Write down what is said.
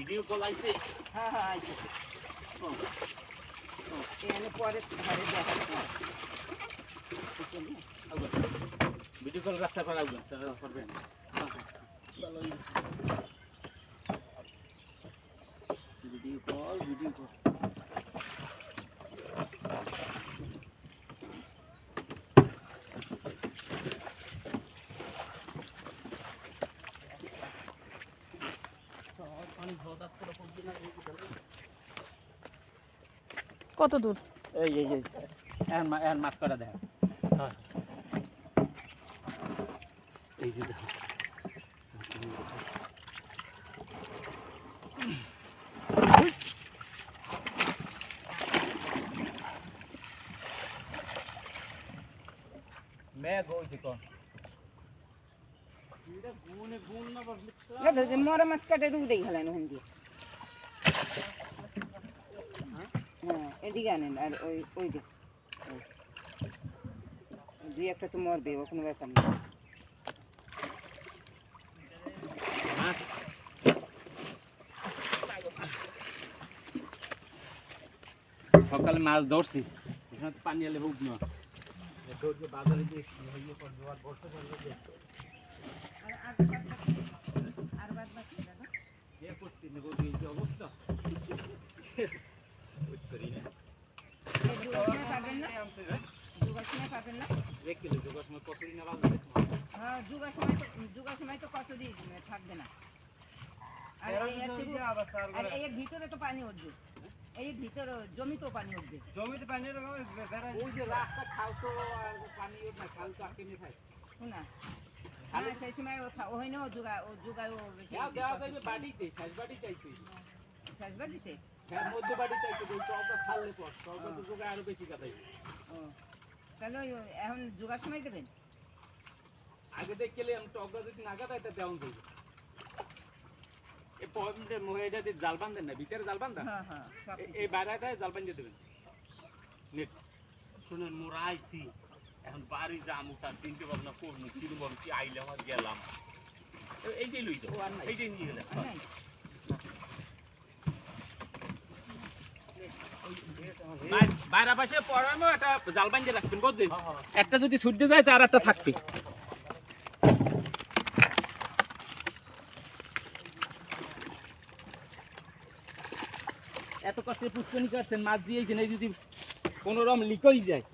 Video call আইছে। হ্যাঁ হ্যাঁ আইছে। এখানে পরে ঘরে দেখা ভিডিও কল রাস্তা পর আসবেন করবেন। ভিডিও কল কত দূর? এই এখন মাছ করা দেখ। এই যে দেখো মেঘ হয়েছে কোন মরা মাছ কাটে উড়েই গেলেন ওখান দিয়ে। হ্যাঁ এদিকে আনেন আর ওই দিক দুই একটা তো মরবে ও কোনো ব্যাপার না। সকালে মাছ ধরছি এখানে তো পানি এলে উঠনো বাজারে দিয়ে অবস্থা যুগার সময় তো কচুরি থাকবে না। আর এর ভিতরে তো পানি উঠবে, এই ভিতরে জমিতেও পানি উঠবে। জমিতে পানি ওই যে রাস্তা খাল তো পানি উঠবে খাল তো আটকে খায় শোনা হ্যাঁ সেই সময় ও হয় না ও যুগায় ও বেশি বাড়িতে শেষ বাড়িতে শেষ বাড়িতে মধ্য বাড়িতে খাললে পর তো যোগায় আরো বেশি কাটাই। ও তাহলে এখন যুগার সময় দেবেন? আগে দেখলে আমি টকরা যদি না কাটাই তা তেমন দেবো। এই পয়েন্টে এটা দিয়ে জাল বান্ধেন না ভিতরে জাল বান্ধা এই বাইরেটায় জাল বান্ধে দেবেন। নেট শুনেন মোরা আইছি এখন বাড়ি যামু তার চিন্তা ভাবনা করবো কিরকম কি আইলে আমার গেলাম এইটাই লই যাও এইটাই নিয়ে গেলে বাইরে পাশে পড়ানো একটা জাল বান্ধে রাখবেন বুঝলেন। একটা যদি ছুটতে যায় তার একটা থাকবে। এত কষ্টে পুষ্কনি করছেন মাছ দিয়েছেন এই যদি কোনো রকম লিকই যায়